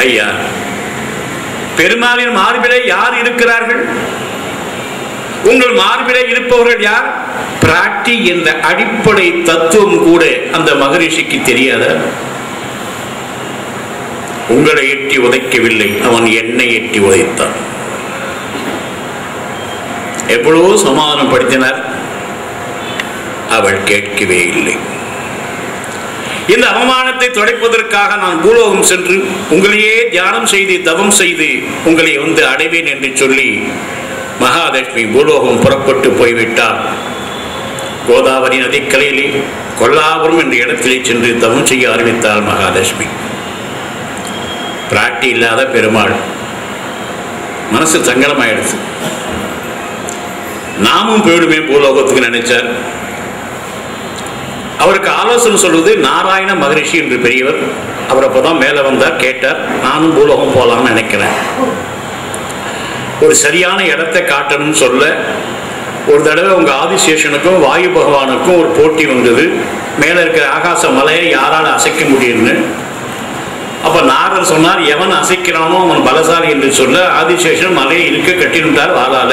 ஐயா, பெருமாளின் மார்பிலே யார் இருக்கிறார்கள்? உங்கள் மார்பிலே இருப்பவர்கள் யார்? பிராட்டி என்ற அடிப்படை தத்துவம் கூட அந்த மகரிஷிக்கு தெரியாத. உங்களை எட்டி உதைக்கவில்லை, அவன் என்னை எட்டி உதைத்தான். எவ்வளவோ சமாதானம் படுத்தினார், அவள் கேட்கவே இல்லை. இந்த அவமானத்தை துடைப்பதற்காக நான் பூலோகம் சென்று உங்களையே தியானம் செய்து தவம் செய்து உங்களை வந்து அடைவேன் என்று சொல்லி மகாலட்சுமி பூலோகம் புறப்பட்டு போய்விட்டார். கோதாவரி நதிக்கரையிலே கொல்லாபுரம் என்ற இடத்திலே சென்று தவம் செய்ய ஆரம்பித்தார் மகாலட்சுமி. பிராட்டி இல்லாத பெருமாள் மனசு சங்கடமாயிடுச்சு. நாமும் போயிடுமே பூலோகத்துக்கு நினைச்சார். அவருக்கு ஆலோசனை சொல்வது நாராயண மகரிஷி என்று பெரியவர். அவர் அப்போதான் மேலே வந்தார், கேட்டார், நானும் பூலோகம் போகலாம்னு நினைக்கிறேன். ஒரு சரியான இடத்தை காட்டணும்னு சொல்ல ஒரு தடவை உங்க ஆதிசேஷனுக்கும் வாயு பகவானுக்கும் ஒரு போட்டி வந்தது. மேலே இருக்கிற ஆகாச மலையை யாரால் அசைக்க முடியும்னு. அப்ப நாரர் சொன்னார், எவன் அசைக்கிறானோ அவன் பலசாலி என்று சொல்ல ஆதிசேஷன் மலையை இருக்க கட்டினுட்டார் வாளால.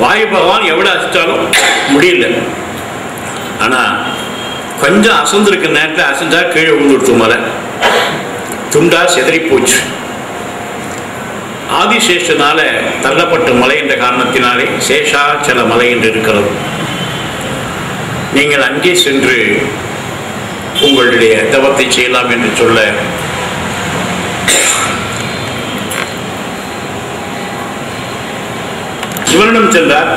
வாயு பகவான் எவ்வளவு அசைச்சாலும் முடியல. ஆனா கொஞ்சம் அசந்திருக்க நேரத்தில் அசைஞ்சா கீழே விழுந்துடுத்து மலை, துண்டா செதறி போச்சு. ஆதிசேஷனால தள்ளப்பட்ட மலை என்ற காரணத்தினாலே சேஷாச்சல மலை என்று இருக்கிறது. நீங்கள் அங்கே சென்று உங்களுடைய தவத்தை செய்யலாம் என்று சொல்ல சிவனிடம் சென்றார்.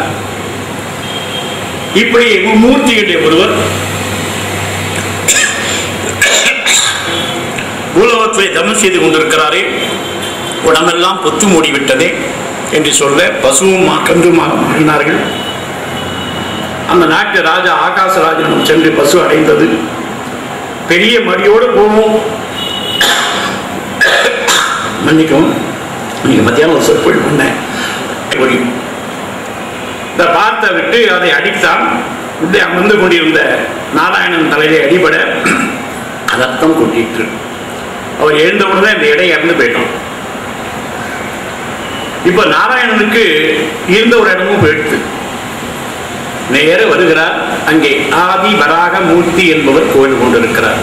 இப்படி மூர்த்தியுடைய ஒருவர் பூலோகத்தை தவம் செய்து கொண்டிருக்கிறாரே, உடம்பெல்லாம் பொத்து மூடிவிட்டதே என்று சொல்ல பசுவும் கன்றுமாக மாறினார்கள். அந்த நாட்டு ராஜா ஆகாசராஜனும் சென்று பசு அடைந்தது. பெரிய மடியோடு போவோம். மன்னிக்கவும், நீங்க மத்தியானம் ஒரு சொற்பொழிவு பண்ணேன். இந்த பார்த்த விட்டு அதை அடித்தான். உள்ளே அமர்ந்து கொண்டிருந்த நாராயணன் தலையிலே அடிபட ரத்தம் கொட்டிற்று. அவர் எழுந்தவுடனே இந்த இடையை இறந்து போயிட்டான். இப்ப நாராயணனுக்கு இருந்த ஒரு இடமும் போயிடுச்சு. நேர வருகிறார். அங்கே ஆதி வராக மூர்த்தி என்பவர் கோயில் கொண்டிருக்கிறார்.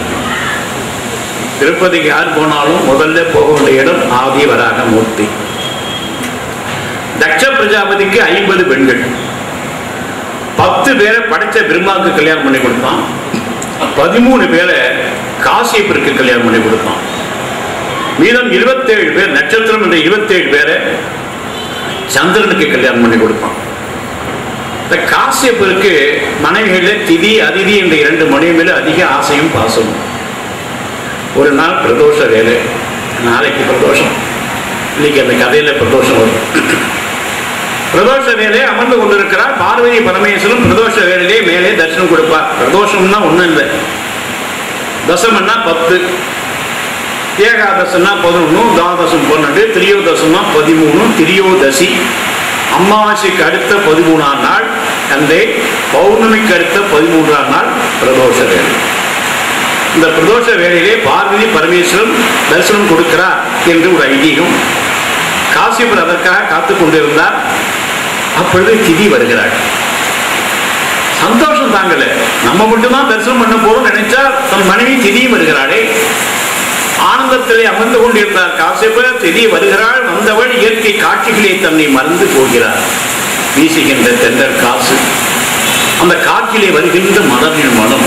திருப்பதிக்கு யார் போனாலும் முதல்ல போக வேண்டிய இடம் ஆதி வராக மூர்த்தி. தட்ச பிரஜாபதிக்கு 50 பெண்கள், 10 பேரை படைச்ச பிரம்மாவுக்கு கல்யாணம் பண்ணி கொடுத்தான். 13 பேரை காசியப்பருக்கு கல்யாணம் பண்ணி கொடுத்தான். மீதம் 27 பேர், நட்சத்திரம் என்ற 27 பேரை சந்திரனுக்கு கல்யாணம் பண்ணி கொடுத்தான். இந்த காசியப்பருக்கு மனைவிகள திதி அதிதி என்ற 2 மனைவி மேல அதிக ஆசையும் பாசமும். ஒரு நாள் பிரதோஷ வேலை, நாளைக்கு பிரதோஷம், இன்னைக்கு அந்த கதையில பிரதோஷம் வரும். பிரதோஷ வேலையை அமர்ந்து கொண்டிருக்கிறார். பார்வதி பரமேஸ்வரன் பிரதோஷ வேலையிலே மேலே தரிசனம் கொடுப்பார். பிரதோஷம்னா ஒண்ணும் இல்லை, தசமன்னா 10, ஏகாதசம்னா 11, துவாதசம் 12, திரியோதசம்னா 13, திரியோதசி அமாவாசைக்கு அடுத்த 13ஆம் நாள், அந்த பௌர்ணமிக்கு அடுத்த 13ஆம் நாள் பிரதோஷ வேலை. இந்த பிரதோஷ வேலையிலே பார்வதி பரமேஸ்வரன் தரிசனம் கொடுக்கிறார் என்று ஒரு ஐதீகம். காசியப்பர் அதற்காக காத்துக் கொண்டிருந்தார். அப்பொழுது திதி வருகிறாள். சந்தோஷம் தாங்கல, நம்ம மட்டும்தான் தரிசனம் பண்ண போறோம் நினைச்சா தன் மனைவி திதியும் வருகிறாளே. ஆனந்தத்திலே அமர்ந்து கொண்டிருந்தார் காசியப்பர். திதி வருகிறாள். வந்தவள் இயற்கை காட்சிகளே தன்னை மறந்து போகிறார். வீசுகின்ற தென்றல் காசு, அந்த காற்றிலே வருகின்ற மலரின் மனம்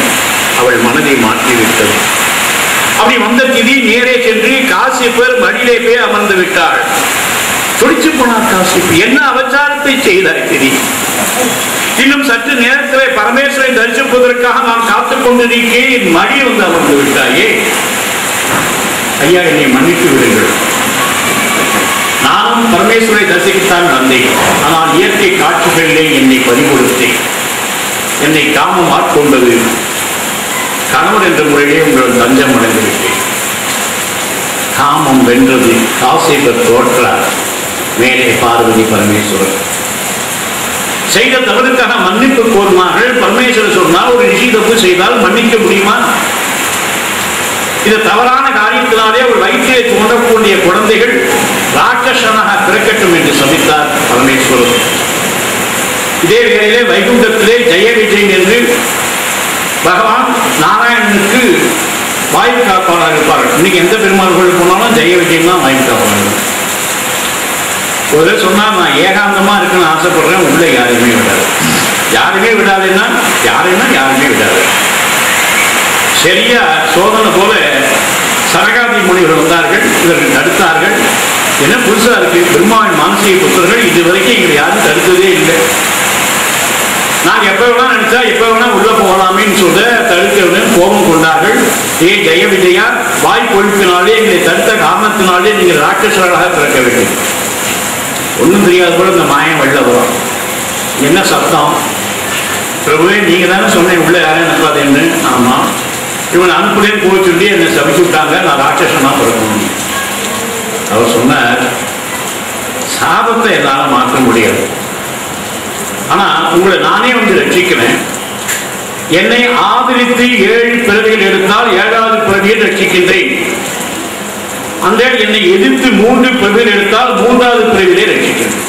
அவள் மனதை மாற்றிவிட்டது. அப்படி வந்த திதி நேரே சென்று காசியப்பர் மடியிலே போய் அமர்ந்து விட்டாள். துடிச்சு போனார் காசியப்பர். என்ன அவசாரத்தை செய்தாய் திதி? இன்னும் சற்று நேரத்தில் பரமேஸ்வரை தரிசிப்பதற்காக நான் காத்துக் கொண்டிருக்கேன், மடி வந்து அமர்ந்து விட்டாயே. ஐயா, என்னை மன்னித்து விடுங்கள். நானும் பரமேஸ்வரை தரிசிக்கத்தான் வந்தேன். ஆனால் இயற்கை காட்சிகளிலே என்னை பறிகொடுத்தேன். என்னை காமம் ஆட்கொண்டது. கணவன் என்ற முறையிலே உங்கள் தஞ்சம் அடைந்து விட்டேன். காமம் வென்றது. காசியப்பர் தோற்றார். மேலே பார்வதி பரமேஸ்வரர். செய்த தவறுக்காக மன்னிப்பு கோருமார்கள். பரமேஸ்வரர் சொன்னால் ஒரு ரிஷி தப்பு செய்தால் மன்னிக்க முடியுமா? இது தவறான காரியத்தினாலே ஒரு வயிற்றிலே தோன்ற பிறக்கக்கூடிய குழந்தைகள் ராட்சசனாக பிறக்கட்டும் என்று சபித்தார் பரமேஸ்வரர். இதே வேளையிலே வைகுண்டத்திலே ஜெய விஜயன் என்று பகவான் நாராயணனுக்கு வாயு காப்பாளர் இருப்பார்கள். இன்னைக்கு எந்த பெருமாள் கோயில் போனாலும் ஜெய விஜயன் தான் வாயு காப்பாளர். ஒரு சொன்னா நான் ஏகாந்தமா இருக்குன்னு ஆசைப்படுறேன், உள்ள யாருமே விடாது. யாருமே விடாதுன்னா யாருமே விடாது. சரியா சோதனை போல சரகாதி முனிவர் வந்தார்கள், இவர்கள் தடுத்தார்கள். என்ன புதுசா இருக்கு, பெருமாள் மானசீக புத்தர்கள் இதுவரைக்கும் எங்களை யாரும் தடுத்ததே இல்லை. நான் எப்ப வேணா நினைச்சா எப்ப வேணா உள்ள போகலாமேன்னு சொல்ல தடுக்க கோபம் கொண்டார்கள். ஏ ஜெய விஜயா, வாய் கொழுப்பினாலே எங்களை தடுத்த காரணத்தினாலே நீங்கள் ராட்சசர்களாக பிறக்க வேண்டும். ஒன்றும் தெரியாது கூட இந்த மாயம் வெள்ள வரும். என்ன சத்தம்? பிரபுவே நீங்க தானே சொன்னேன் உள்ள யாரையும் அனுப்பாதேன்னு. ஆமா, இவனை அனுப்புலேன்னு போய் சொல்லி என்னை சபிச்சு விட்டாங்க, நான் ராட்சசனா பிறக்கணும். அவர் சொன்னார், சாபத்தை என்னால மாற்ற முடியாது, ஆனா உங்களை நானே வந்து ரட்சிக்கிறேன். என்னை ஆதரித்து 7 பிறவிகள் எடுத்தால் 7வது பிறவியில் ரட்சிக்கின்றேன். அந்த என்னை எதிர்த்து 3 பிறவிகள் எடுத்தால் 3வது பிறவிலே ரட்சிக்கிறேன்.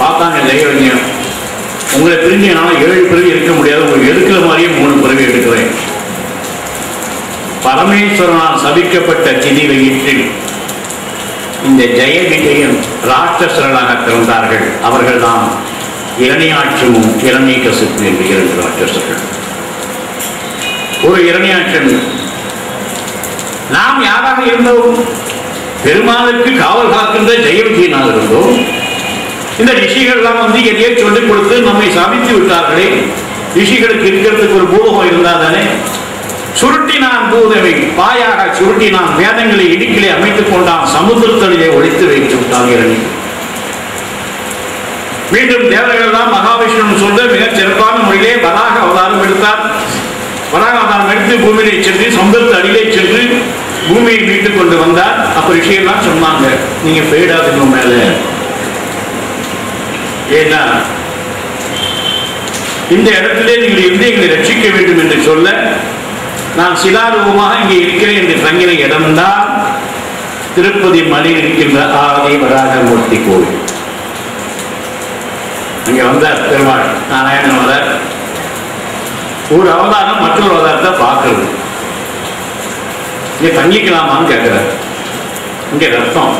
பார்த்தாங்க தெய்வம், உங்களை பிரிஞ்சு என்னால் 7 பிறவி எடுக்க முடியாது, உங்களுக்கு எடுக்கிற மாதிரியே 3 பிறவி எடுக்கிறேன். பரமேஸ்வரனால் சபிக்கப்பட்ட திதி வயிற்றில் இந்த ஜெய விஜயன் ராட்சசர்களாக பிறந்தார்கள். அவர்கள் தான் இரணியாட்சமும் இரணிகசிப்பு என்று 2 ராட்சசர்கள். ஒரு இரணியாட்சன், நாம் யாராக இருந்தோம்? பெருமாளுக்கு காவல் காக்கின்ற ஜெய விஜயனாக இருந்தோம். இந்த ரிஷிகள்லாம் வந்து எதையே சொல்லிக் கொடுத்து நம்மை சபித்து விட்டார்களே. ரிஷிகளுக்கு இருக்கிறதுக்கு ஒரு பூதகம் இருந்தாதானே. சுருட்டினான் பூதவை பாயாக சுருட்டினான், வேதங்களை இடுக்கிலே அமைத்துக் கொண்டான், சமுத்திரத்தடிலே ஒழித்து வைத்து விட்டான் இரணி. மீண்டும் தேவர்கள் எல்லாம் மகாவிஷ்ணு சொல்ல மிகச் சிறப்பான முறையிலே வராக அவதாரம் எடுத்தார். வராக அவதாரம் எடுத்து பூமியிலே சென்று சமுத்திரத்து அடியிலே சென்று பூமியை மீட்டுக் கொண்டு வந்தார். அப்ப ரிஷியெல்லாம் சொன்னாங்க, நீங்க போயிடாதுங்க மேல, ஏன்னா இந்த இடத்திலே நீங்கள் இருந்து எங்களை ரட்சிக்க வேண்டும் என்று சொல்ல, நான் சிலாரூபமாக இங்கே இருக்கிறேன் என்று தங்கின இடம்தான் திருப்பதி மலையில் இருக்கின்ற ஆதி வராகமூர்த்தி கோவில். அங்க வந்தார் பெருமாள் நாராயணன் வரார். ஒரு அவதாரம் மற்றொரு அவதாரத்தை பார்க்கறது. இங்க தங்கிக்கலாமான்னு கேட்கிறார். இங்க ரத்தம்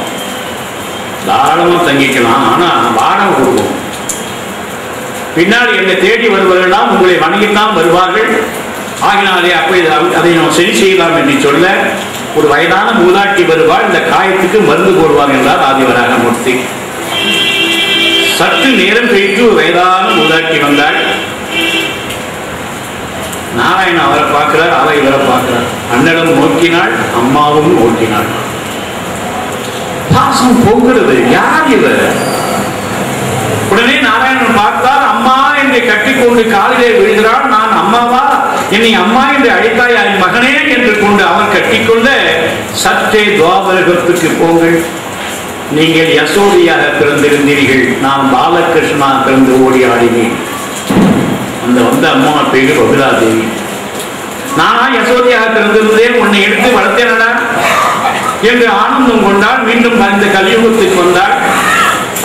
தாராளமா தங்கிக்கலாம், ஆனா வாடகை கொடுக்கும். பின்னாடி என்னை தேடி வருவதெல்லாம் உங்களை வணங்கித்தான் வருவார்கள். ஆகினாலே அப்படி அதை நாம் சரி செய்யலாம் என்று சொல்ல, ஒரு வயதான மூதாட்டி வருவாள், இந்த காயத்துக்கு மருந்து போடுவார் என்றார் ஆதிவராகமூர்த்தி. சற்று நேரம் கழித்து ஒரு வயதான மூதாட்டி வந்தாள். நாராயணன் அவரை பார்க்கிறார், அவரை இவரை பார்க்கிறார். அண்ணனும் நோக்கினாள், அம்மாவும் நோக்கினாள். பாசம் பொங்குறது. யார் இவர்? உடனே நாராயணன் பார்த்தார், அம்மா என்னை கட்டிக்கொண்டு காலிலே விழுகிறாள். நான் அம்மாவா? என்னை அம்மா என்று அழைத்தாய் என் மகனே என்று கொண்டு அவர் கட்டிக்கொள்ள, சற்றே துவாபரகத்துக்கு போங்கள், நீங்கள் யசோதியாக பிறந்திருந்தீர்கள், நான் பாலகிருஷ்ணா பிறந்து ஓடி ஆடினேன். அந்த வந்த அம்மா பேரு பகுலாதேவி. நானா யசோதியாக பிறந்திருந்தேன், உன்னை எடுத்து வளர்த்தேனடா என்று ஆனந்தம் கொண்டாள். மீண்டும் இந்த கலியுகத்துக்கு வந்தாள்.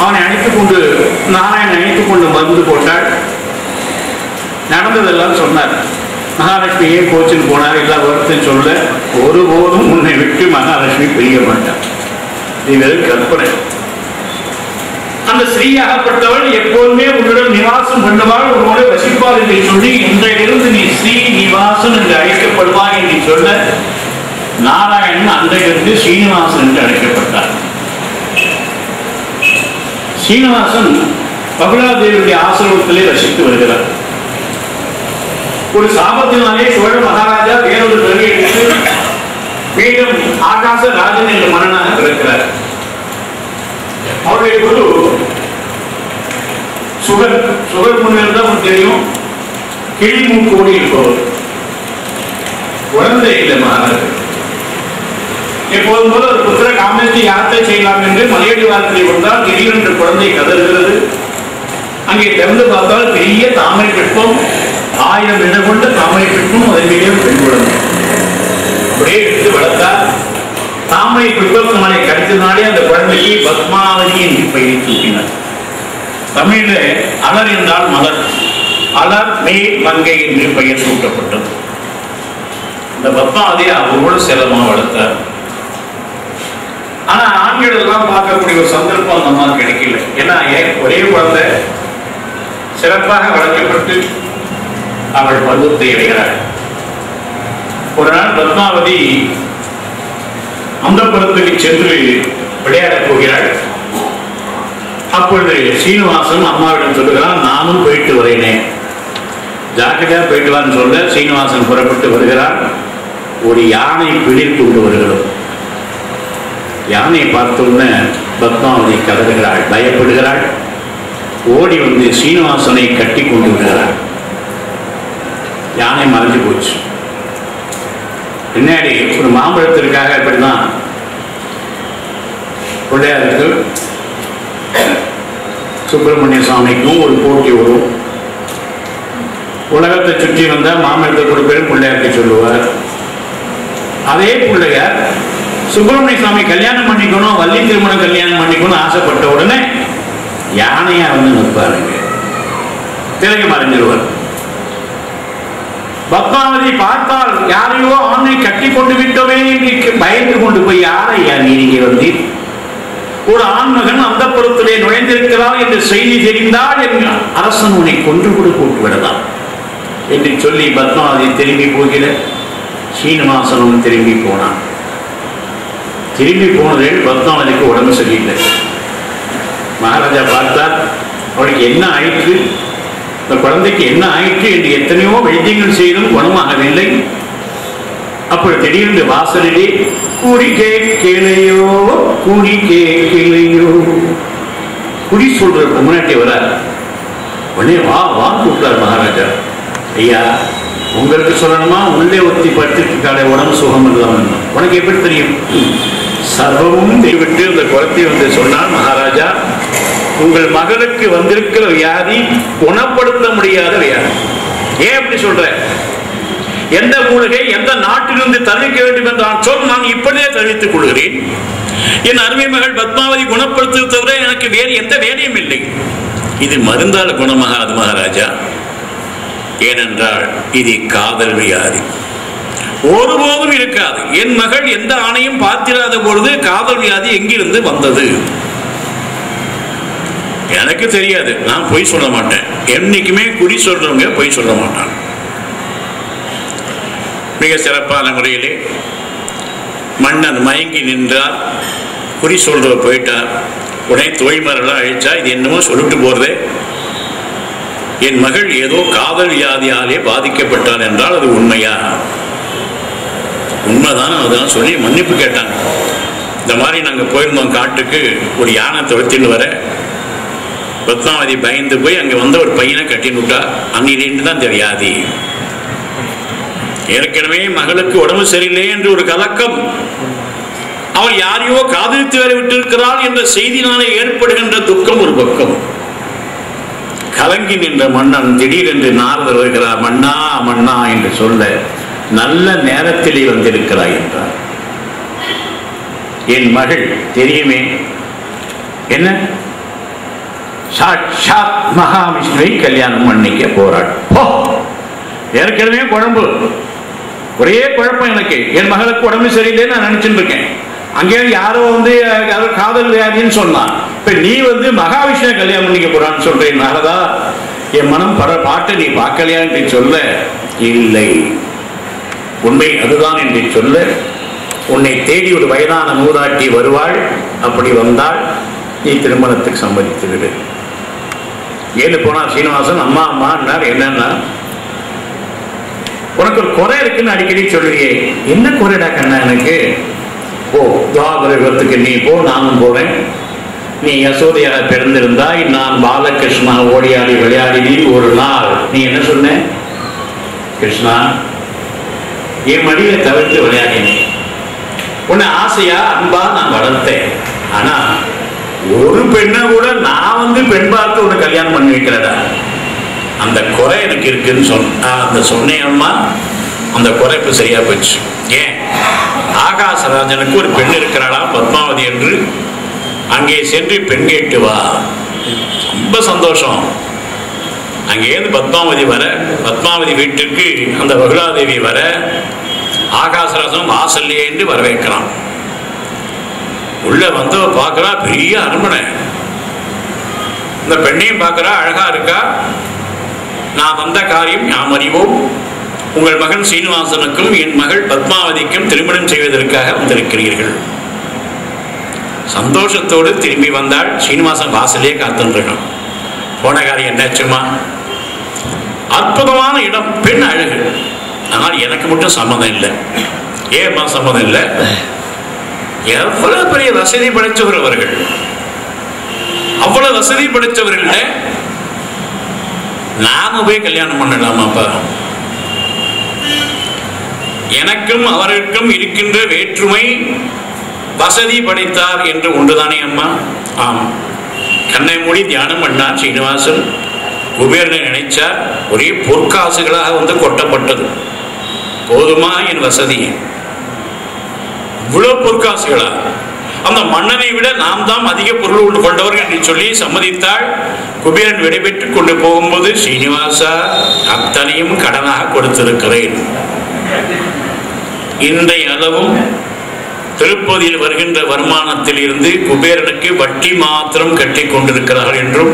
அவனை அழைத்துக் கொண்டு நாராயணன் அழைத்துக் கொண்டு மருந்து போட்டாள். நடந்ததெல்லாம் சொன்னார். மகாலட்சுமி ஏன் கோச்சில் போனார் எல்லா வருத்தையும் சொல்ல, ஒருபோதும் உன்னை விட்டு மகாலட்சுமி பிரிய மாட்டார். இது கற்பனை. அந்த ஸ்ரீயாகப்பட்டவள் எப்போதுமே உன்னுடன் நிவாசம் பண்ணுவாள், உன்னோட வசிப்பாள் என்று சொல்லி, இன்றையிலிருந்து நீ ஸ்ரீ நிவாசன் என்று அழைக்கப்படுவாய் என்று சொல்ல, நாராயணன் அன்றையிலிருந்து ஸ்ரீனிவாசன் என்று அழைக்கப்பட்டார். ஸ்ரீனிவாசன் பகுலாதேவியுடைய ஆசிரமத்திலே வசித்து வருகிறார். ஒரு சாபத்தினாலே சோழ மகாராஜா வேறொரு பிறவி எடுத்து மீண்டும் ஆகாச ராஜன் என்ற மன்னனாக பிறக்கிறார். அவருடைய குரு சுகர் முன்னர் தான் தெரியும், கிளிமூக்கோடு இருப்பவர். குழந்தை இல்லை மகாராஜா. எப்போதும் போல ஒரு புத்திர காமத்தை யாத்திரை செய்யலாம் என்று மலையடி வாரத்தை வந்தால் திடீரென்று குழந்தை கதறுகிறது. அங்கே திறந்து பார்த்தால் பெரிய தாமரை புஷ்பம், 1000 இடம் கொண்ட தாமரை புஷ்பம், அதன் மீது பெண் குழந்தை. அப்படியே எடுத்து வளர்த்தார். தாமரை புஷ்பத்தினாலே நாளே அந்த குழந்தைக்கு பத்மாவதி என்று பெயரை சூட்டினார். தமிழ்ல அலர் என்றால் மலர், அலர் மேல் மங்கை என்று பெயர் சூட்டப்பட்டது. இந்த பத்மாவதியை அவரோட செல்லமா வளர்த்தார். ஆனா ஆண்கள் எல்லாம் பார்க்கக்கூடிய ஒரு சந்தர்ப்பம் அந்த அம்மா கிடைக்கல. ஏன்னா ஒரே குழந்தை சிறப்பாக வளர்க்கப்பட்டு அவள் பருவத்தை அடைகிறாள். ஒரு நாள் பத்மாவதி அந்த புறத்துக்கு சென்று விளையாடப் போகிறாள். அப்பொழுது சீனிவாசன் அம்மாவிடம் சொல்லுகிறான், நானும் போயிட்டு வரேனே, ஜாக்கிரதையா போயிட்டு வான்னு சொல்ல சீனிவாசன் புறப்பட்டு வருகிறார். ஒரு யானை பிடித்து கொண்டு வருகிறோம். யானையை பார்த்தோன்னு பத்மாவதி கதறுகிறாள், பயப்படுகிறாள். ஓடி வந்து சீனிவாசனை கட்டி கொண்டு விடுகிறாள். யானை மறைஞ்சு போச்சு. பின்னாடி ஒரு மாம்பழத்திற்காக இப்படிதான் பிள்ளையாருக்கு சுப்பிரமணிய சுவாமிக்கும் ஒரு போட்டி வரும். உலகத்தை சுற்றி வந்தா மாம்பழத்தை கொடுப்பேன் பிள்ளையாருக்கு சொல்லுவார். அதே பிள்ளையார் சுப்பிரமணிய சுவாமி கல்யாணம் பண்ணிக்கணும், வள்ளி திருமணம் கல்யாணம் பண்ணிக்கணும் ஆசைப்பட்ட உடனே யானையா வந்து நிற்பாருங்க, பிறகு மறைஞ்சிருவார். பத்மாவதி பார்த்தால் யாரையோ ஆணை கட்டி கொண்டு விட்டோமே என்று பயந்து கொண்டு போய், யாரையா நீங்க வந்து ஒரு ஆண்மகன் அந்த புறத்திலே நுழைந்திருக்கிறார் என்று செய்தி தெரிந்தால் என் அரசன் உன்னை கொன்று கூட போட்டு விடலாம் என்று சொல்லி பத்மாவதி திரும்பி போகிற. சீனிவாசனும் திரும்பி போனான். திரும்பி போனதில் பத்மாவதிக்கு உடம்பு சரியில்லை. மகாராஜா பார்த்தார், அவளுக்கு என்ன ஆயிற்று, இந்த குழந்தைக்கு என்ன ஆயிற்று என்று எத்தனையோ வைத்தியங்கள் செய்தும் குணமாகவில்லை. அப்படி திடீர்னு வாசலிலே கூடி கேளையோ கூடி கேளையோ குடி சொல்ற முன்னாடி வர உடனே வா வா கூப்பிட்டார் மகாராஜா. ஐயா, உங்களுக்கு சொல்லணுமா, உள்ளே ஒத்தி படுத்திருக்காளே உடம்பு சுகம் இல்லாம, உனக்கு எப்படி தெரியும்? சர்வமும் விட்டு அந்த குழந்தை வந்து சொன்னார் மகாராஜா, உங்கள் மகளுக்கு வந்திருக்கிற வியாதி குணப்படுத்த முடியாத வியாதி. ஏன் அப்படி சொல்ற? எந்த மூலிகை எந்த நாட்டிலிருந்து தவிர்க்க வேண்டும் என்றால் சொல், நான் இப்படியே தவிர்த்துக் கொள்கிறேன். என் அருமை மகள் பத்மாவதி குணப்படுத்த தவிர எனக்கு வேறு எந்த வேலையும் இல்லை. இது மருந்தால் குணமாகாது மகாராஜா. ஏனென்றால் இது காதல் வியாதி, ஒருபோதும் இருக்காது. என் மகள் எந்த ஆணையும் பார்த்திராத பொழுது காதல் வியாதி எங்கிருந்து வந்தது எனக்கு தெரியாது. நான் பொய் சொல்ல மாட்டேன். என்னைக்குமே குறி சொல்றவங்க பொய் சொல்ல மாட்டாங்க. மிக சிறப்பான முறையிலே மன்னன் மயங்கி நின்றார். குறி சொல்றவர் போயிட்டார். உடனே தோய்மரெல்லாம் அழிச்சா, இது என்னமோ சொல்லிட்டு போறதே, என் மகள் ஏதோ காதல் வியாதியாலே பாதிக்கப்பட்டார் என்றால் அது உண்மையா? உண்மைதான். அதெல்லாம் சொல்லி மன்னிப்பு கேட்டாங்க. இந்த மாதிரி நாங்கள் போயிருந்தோம் காட்டுக்கு, ஒரு யானை துரத்தின்னு வர பத்மாவதி பயந்து போய் அங்கே வந்த ஒரு பையனை கட்டின்னு விட்டா. அன்னிலிருந்து தான் இந்த வியாதி. ஏற்கனவே மகளுக்கு உடம்பு சரியில்லை என்று ஒரு கலக்கம், அவள் யாரையோ காதலித்து வரை விட்டிருக்கிறாள் என்ற செய்தினாலே ஏற்படுகின்ற துக்கம் ஒரு பக்கம். கலங்கி நின்ற மன்னன் திடீரென்று நாரதர் வருகிறார். மன்னா மன்னா என்று சொல்ல, நல்ல நேரத்திலே வந்திருக்கிறாய் என்றார். என் மகள் தெரியுமே, என்ன சாட்சாத் மகாவிஷ்ணுவை கல்யாணம் பண்ணிக்க போறாள். ஏற்கனவே குழம்பு, ஒரே குழப்பம் எனக்கு. என் மகளுக்கு உடம்பு சரியில்லைன்னு நான் நினைச்சுட்டு இருக்கேன். அங்கே யாரோ வந்து காதல் வியாதின்னு சொன்னான். இப்ப நீ வந்து மகாவிஷ்ணுவை கல்யாணம் பண்ணிக்க போறான்னு சொல்றேன். நாரதா, என் மனம் பட பாட்டை நீ பார்க்கலையா என்று சொல்ல, இல்லை உண்மை அதுதான் என்று சொல்ல, உன்னை தேடி ஒரு வயதான மூதாட்டி வருவாள். அப்படி வந்தால் நீ திருமணத்துக்கு சம்மதித்து விடு. ஏன்னு போனார் சீனிவாசன். அம்மா அம்மான்னார். என்னன்னா, உனக்கு ஒரு குறை இருக்குன்னு அடிக்கடி சொல்லுவியே, என்ன குறைடா கண்ணா எனக்கு? போ, துவாபர யுகத்துக்கு நீ போ, நானும் போறேன். நீ யசோதையாக பிறந்திருந்தாய், நான் பாலகிருஷ்ணா ஓடியாடி விளையாடி ஒரு நாள் நீ என்ன சொன்ன? கிருஷ்ணா, என் மடியில தவிர்த்து விளையாடினேன். உன்னை ஆசையா அன்பா நான் வளர்த்தேன். ஆனா ஒரு பெண்ணை கூட நான் வந்து பெண் பார்த்து உன்னை கல்யாணம் பண்ணி வைக்கிறதா, அந்த குறை எனக்கு இருக்குன்னு சொன்ன. அந்த சொன்னேன் அம்மா, அந்த குறை இப்ப சரியா போச்சு. ஏன் ஆகாசராஜனுக்கு ஒரு பெண் இருக்கிறாளாம் பத்மாவதி என்று. அங்கே சென்று பெண் கேட்டு வா. ரொம்ப சந்தோஷம். அங்கேருந்து பத்மாவதி வர, பத்மாவதி வீட்டிற்கு அந்த பகுலாதேவி வர, ஆகாசராஜன் வாசல்லையே என்று வரவேற்கிறான். உள்ள வந்தவ பார்க்கிறா, பெரிய அரண்மனை. இந்த பெண்ணையும் பார்க்கிறா, அழகா இருக்கா. நான் வந்த காரியம் யாம் அறிவோம். உங்கள் மகன் சீனிவாசனுக்கும் என் மகள் பத்மாவதிக்கும் திருமணம் செய்வதற்காக வந்திருக்கிறீர்கள். சந்தோஷத்தோடு திரும்பி வந்தால் சீனிவாசன் வாசலே காத்துருக்கான். போன காரியம் என்னாச்சுமா? அற்புதமான இடம், பெண் அழகு. ஆனால் எனக்கு மட்டும் சம்மதம் இல்லை. ஏமா சம்மதம் இல்லை? எவ்வளவு பெரிய வசதி படைத்தவர் அவர்கள். அவ்வளவு வசதி படைத்தவர்கள் நாம போய் கல்யாணம் பண்ணலாமாப்பா? எனக்கும் அவருக்கும் இருக்கின்ற வேற்றுமை வசதி படைத்தார் என்று ஒன்றுதானே அம்மா? ஆம். கண்ணை மூடி தியானம் பண்ணார் சீனிவாசன். குபேரனை நினைச்சார். ஒரே பொற்காசுகளாக வந்து கொட்டப்பட்டது. போதுமா என் வசதி? இவ்வளவு பொற்காசுகளா? அந்த மன்னனை விட நாம் தான் அதிக பொருள் கொண்டவர்கள் என்று சொல்லி சம்மதித்தாள். குபேரன் விடைபெற்றுக் கொண்டு போகும்போது, சீனிவாசா, அத்தனையும் கடனாக கொடுத்திருக்கிறேன். இன்றைய அளவும் திருப்பதியில் வருகின்ற வருமானத்தில் இருந்து குபேரனுக்கு வட்டி மாத்திரம் கட்டி கொண்டிருக்கிறார்கள் என்றும்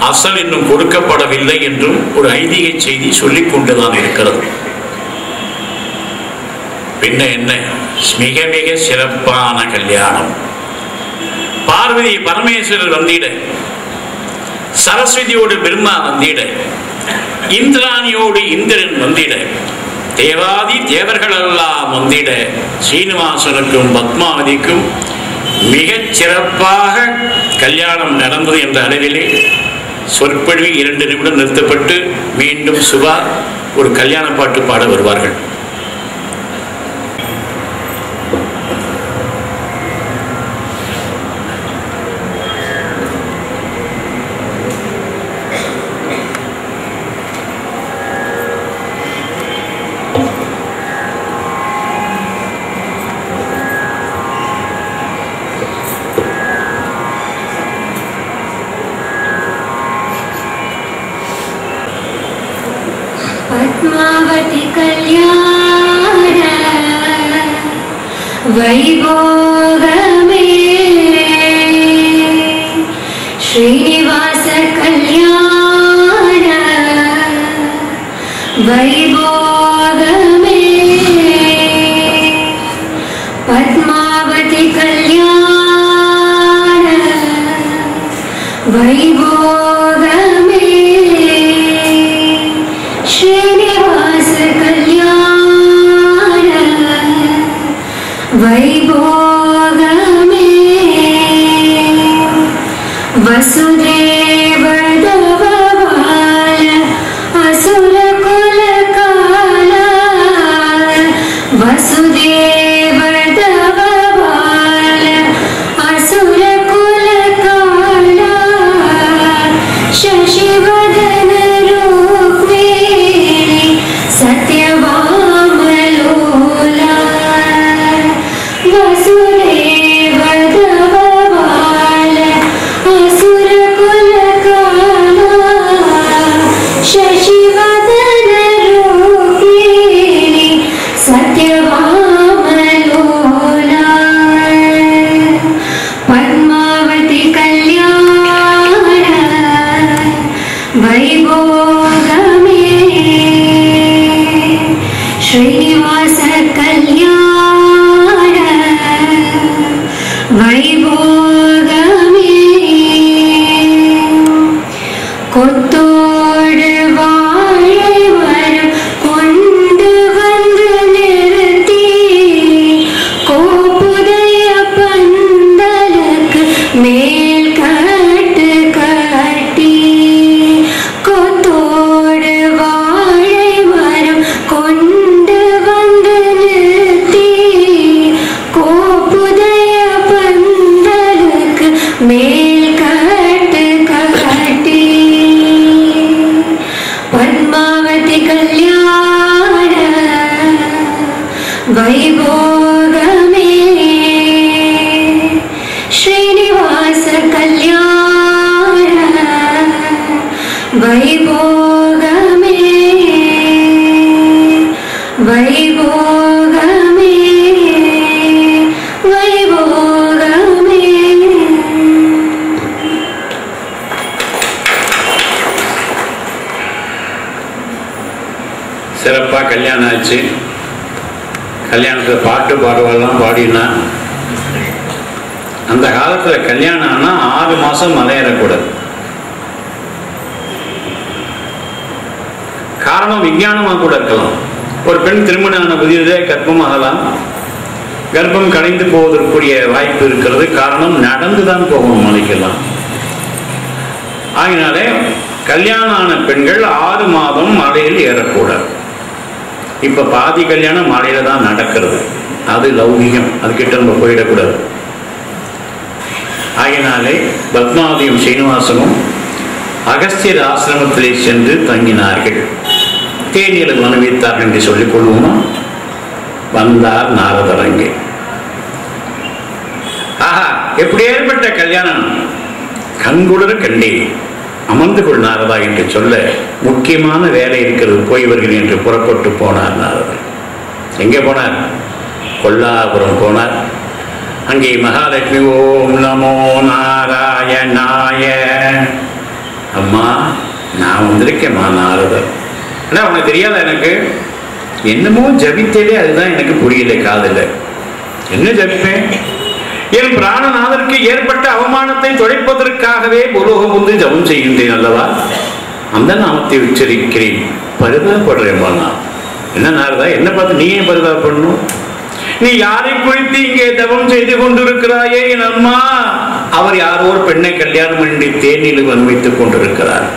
அசல் இன்னும் கொடுக்கப்படவில்லை என்றும் ஒரு ஐதீக செய்தி சொல்லிக் கொண்டுதான் இருக்கிறது. பின்ன என்ன? மிக மிக சிறப்பான கல்யாணம். பார்வதி பரமேஸ்வரர் வந்திட, சரஸ்வதியோடு பிரம்மா வந்திட, இந்திராணியோடு இந்திரன் வந்திட, தேவாதி தேவர்கள் எல்லாம் வந்திட, சீனிவாசனுக்கும் பத்மாவதிக்கும் மிகச் சிறப்பாக கல்யாணம் நடந்தது என்ற அளவிலே சொற்பொழிவு 2 நிமிடம் நிறுத்தப்பட்டு மீண்டும் சுபா ஒரு கல்யாண பாட்டு பாட வருவார்கள். पद्मावती कल्याण वैभोग में श्रीनिवास कल्याण वैभोग में पद्मावती कल्याण वैभोग में श्रीनिवास कल्याण वैभोग में वसुदेव दवबाल असुर कुल काल वसुदेव दवबाल असुर कुल काल शशिवदन सत्यवामलोला वसुदेव दवबाल असुर कुल काला शशिवदन रूपिणी सत्यवामलोला पद्मावती कल्याण वैभोग में श्रीनिवास कल्याण கல்யாணம் ஆச்சு. கல்யாணத்தில் பாட்டு பாடுவெல்லாம் பாடினா, அந்த காலத்தில் கல்யாணம் ஆனால் 6 மாதம் மலையேறக்கூடாது. காரணம் விஞ்ஞானமாக கூட இருக்கலாம். ஒரு பெண் திருமணம் ஆன புதியதே கர்ப்பமாகலாம், கர்ப்பம் கலைந்து போவதற்குரிய வாய்ப்பு இருக்கிறது. காரணம் நடந்து தான் போகணும் மலைக்கெல்லாம். ஆகினாலே கல்யாணம் ஆன பெண்கள் 6 மாதம் மலையில் ஏறக்கூடாது. இப்ப பாதி கல்யாணம் மலையில தான் நடக்கிறது. அது லௌகிகம், அதுக்கிட்ட நம்ம போயிடக்கூடாது. ஆகினாலே பத்மாவதியும் சீனிவாசனும் அகஸ்தியர் ஆசிரமத்திலே சென்று தங்கினார்கள். தேனியில் அனுபவித்தார்கள் என்று சொல்லிக் கொள்வோமா? வந்தார் நாரதர் அங்கே. ஆஹா, எப்படி ஏற்பட்ட கல்யாணம்! கண்குளிர கண்டேன், அமர்ந்து கொள் நாரதா என்று சொல்ல, முக்கியமான வேலை இருக்கிறது, போய் வருகிறேன் என்று புறப்பட்டு போனார் நாரதர். எங்கே போனார்? கொல்லாபுரம் போனார். அங்கே மகாலட்சுமி ஓம் நமோ நாராயணாய. அம்மா, நான் வந்திருக்கேம்மா நாரதர். ஆனால் உனக்கு தெரியாத, எனக்கு என்னமோ ஜபித்ததே, அதுதான் எனக்கு புரியல. காதில் என்ன ஜபிப்பேன்? என் பிராணநாதருக்கு ஏற்பட்ட அவமானத்தை தொலைப்பதற்காகவே பூலோகம் வந்து ஜபம் செய்கின்றேன் அல்லவா? அந்த நாமத்தை உச்சரிக்கிறேன். பரிதாபப்படுறேன். நான் என்ன நாரதா, என்ன பார்த்து நீ ஏன் பரிதாபப்படணும்? நீ யாரை குறித்து இங்கே தவம் செய்து கொண்டிருக்கிறாயே என் அம்மா? அவர் யாரோ ஒரு பெண்ணை கல்யாணம் பண்ணி தேனில் அனுபவித்துக் கொண்டிருக்கிறார்.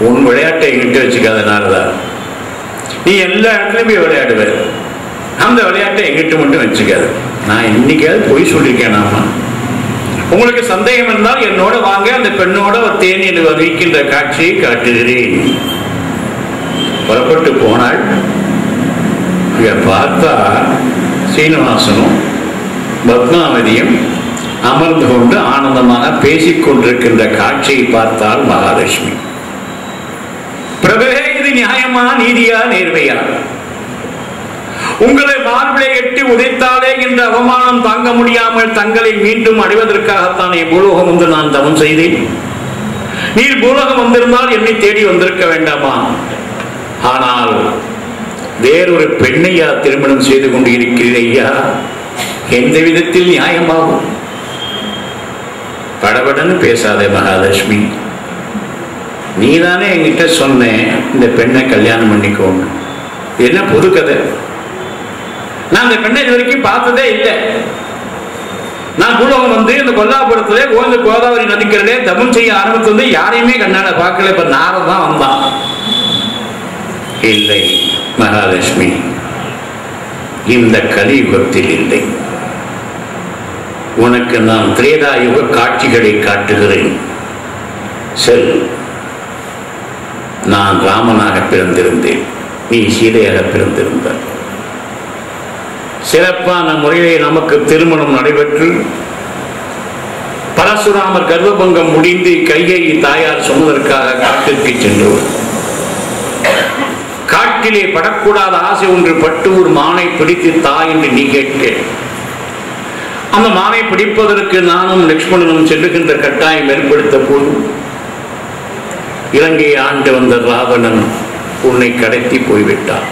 உன் விளையாட்டை எங்கிட்ட வச்சுக்காத நாரதா. நீ எல்லா இடத்துலையும் போய் விளையாடுவ, அந்த விளையாட்டை எங்கிட்ட மட்டும் வச்சுக்காது. நான் இன்னைக்காவது போய் சொல்லியிருக்கேனாமா? உங்களுக்கு சந்தேகம் இருந்தால் என்னோட வாங்க, அந்த பெண்ணோட தேனில் வகிக்கின்ற காட்சியை காட்டுகிறேன். புறப்பட்டு போனாள். இங்க பார்த்தா சீனிவாசனும் பத்மாவதியும் அமர்ந்து கொண்டு ஆனந்தமாக பேசிக் கொண்டிருக்கின்ற காட்சியை பார்த்தால் மகாலட்சுமி, பிரபே, இது நியாயமா, நீதியா, நேர்மையா? உங்களை மார்பிளை எட்டி உதைத்தாலே என்ற அவமானம் தாங்க முடியாமல் தங்களை மீண்டும் அடைவதற்காகத்தானே பூலோகம் வந்து நான் தவம் செய்தேன். நீர் பூலோகம் வந்திருந்தால் என்னை தேடி வந்திருக்க வேண்டாமா? ஆனால் வேறொரு பெண்ணையா திருமணம் செய்து கொண்டு இருக்கிறீர் ஐயா, எந்த விதத்தில் நியாயமாகும்? படபடன்னு பேசாதே மகாலட்சுமி. நீதானே என்கிட்ட சொன்ன இந்த பெண்ணை கல்யாணம் பண்ணிக்கோங்க. என்ன புது கதை? நான் இந்த பெண்ணை இது வரைக்கும் பார்த்ததே இல்லை. நான் பூலோகம் வந்து இந்த கொல்லாபுரத்திலே கோதாவரி நதிக்கரையிலே தவம் செய்ய ஆரம்பித்து வந்து யாரையுமே கண்ணால பார்க்கல. இப்ப நாரதன் தான் வந்தான். இல்லை மகாலட்சுமி, இந்த கலியுகத்தில் இல்லை. உனக்கு நான் திரேதாயுக காட்சிகளை காட்டுகிறேன். செல். நான் ராமனாக பிறந்திருந்தேன், நீ சீதையாக பிறந்திருந்தார். சிறப்பான முறையிலே நமக்கு திருமணம் நடைபெற்று பரசுராமர் கர்ப்பபங்கம் முடிந்து கைகேயி தாயார் சொன்னதற்காக காட்டிற்கு சென்றவர். காட்டிலே படக்கூடாத ஆசை ஒன்று பட்டு ஒரு மானை பிடித்து தா என்று நீ கேட்க, அந்த மானை பிடிப்பதற்கு நானும் லட்சுமணனும் செல்லுகின்ற கட்டாயம் ஏற்படுத்த போது இலங்கையை ஆண்டு வந்த ராவணன் உன்னை கடத்தி போய்விட்டார்.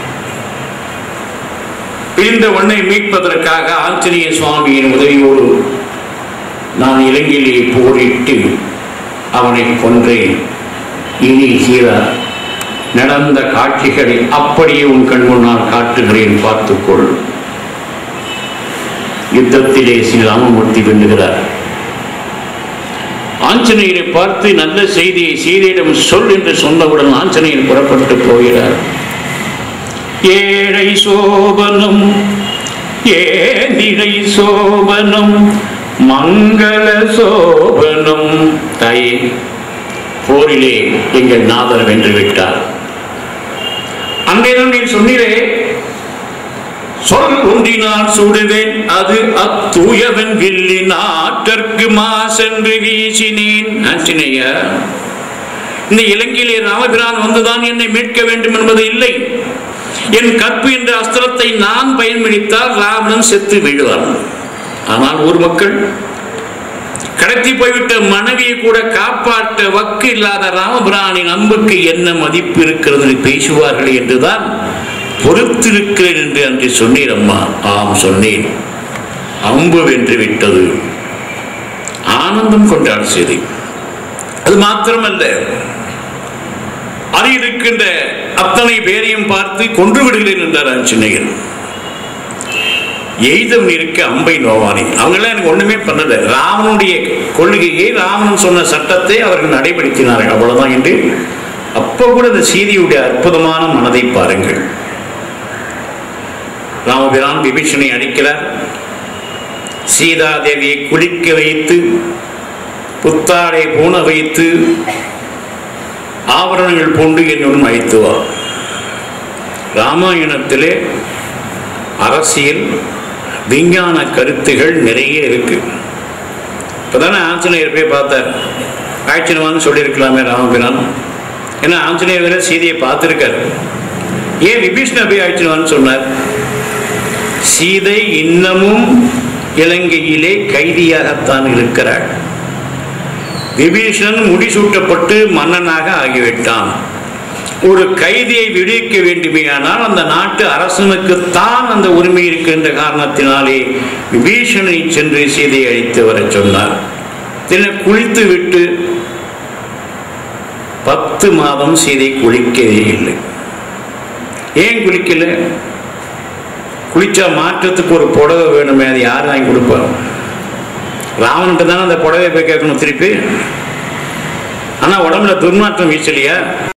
இந்த உன்னை மீட்பதற்காக ஆஞ்சநேய சுவாமியின் உதவியோடு நான் இலங்கையிலே போரிட்டு அவனை கொன்றேன். இனி சீதா நடந்த காட்சிகளை அப்படியே உன் கண் முன்னால் காட்டுகிறேன், பார்த்துக்கொள். யுத்தத்திலே ஸ்ரீராமமூர்த்தி வெல்லுகிறார். ஆஞ்சநேயரை பார்த்து நல்ல செய்தியை சீதையிடம் சொல் என்று சொன்னவுடன் ஆஞ்சநேயர் புறப்பட்டு போகிறார். ஏழை சோபனம் ஏந்திரை சோபனம் மங்கள சோபனம். தாயே, போரிலே எங்கள் நாதர் வென்று விட்டார். அன்றைதான் நீ சொன்னீரே, சொல் ஒன்றினால் சுடுவேன் அது அத்தூயவன் வில்லி நாட்டற்கு மாசென்று வீசினேன். ஆஞ்சநேயா, இந்த இலங்கையிலே ராமபிரான் வந்துதான் என்னை மீட்க வேண்டும் என்பது இல்லை. என் கற்பு என்ற அஸ்திரத்தை நான் பயன்படுத்தால் ராவணன் செத்து விடுவார். ஆனால் ஊர் மக்கள் கடத்தி போய்விட்ட மனைவியை கூட காப்பாற்ற வக்கு இல்லாத ராமபிரானின் அன்புக்கு என்ன மதிப்பு இருக்கிறது பேசுவார்கள் என்றுதான் பொறுத்திருக்கிறேன் என்று அன்று சொன்னீர் அம்மா. ஆம் சொன்னேன். அம்பு வென்று விட்டது. ஆனந்தம் கொண்டாட செய்தி. அது மாத்திரமல்ல, அருகில் இருக்கின்ற அத்தனை பேரையும் பார்த்து கொன்று விடுகிறேன் என்றார் ஆஞ்சநேயர். எய்தவன் இருக்க அம்பை நோவானி. அவங்கெல்லாம் எனக்கு ஒண்ணுமே பண்ணல. ராவனுடைய கொள்கையை, ராவணன் சொன்ன சட்டத்தை அவர்கள் நடைபெறுத்தினார்கள், அவ்வளவுதான் என்று. அப்போ கூட இந்த சீதையுடைய அற்புதமான மனதை பாருங்கள். ராமபிரான் விபீஷனை அடிக்கிறார். சீதாதேவியை குளிக்க வைத்து, புத்தாடை பூண வைத்து, ஆபரணங்கள் பூண்டு என்னுடன் அழைத்துவார். ராமாயணத்திலே அரசியல் விஞ்ஞான கருத்துகள் நிறைய இருக்கு. இப்பதானே ஆஞ்சநேயர் போய் பார்த்தார். ஆய்ச்சினவான்னு சொல்லியிருக்கலாமே ராமபிரான். ஏன்னா ஆஞ்சநேயர் வேற சீதையை பார்த்திருக்காரு. ஏன் விபீஷண போய் ஆய்ச்சினவான்னு சொன்னார்? சீதை இன்னமும் இலங்கையிலே கைதியாகத்தான் இருக்கிறாள். விபீஷணன் முடிசூட்டப்பட்டு மன்னனாக ஆகிவிட்டான். ஒரு கைதியை விடுவிக்க வேண்டுமேயானால் அந்த நாட்டு அரசனுக்கு தான் அந்த உரிமை இருக்கின்ற காரணத்தினாலே விபீஷணனை சென்று சீதையை அழைத்து வர சொன்னார். குளித்து விட்டு 10 மாதம் சீதை குளிக்கவே இல்லை. ஏன் குளிக்கல? குளிச்சா மாற்றத்துக்கு ஒரு புடவை வேணுமே, அது யார் வாங்கி கொடுப்பார்? ராவன்கிட்ட தானே அந்த புடவை போய் கேட்கணும் திருப்பி. ஆனா உடம்புல துர்நாற்றம் வீசலையா?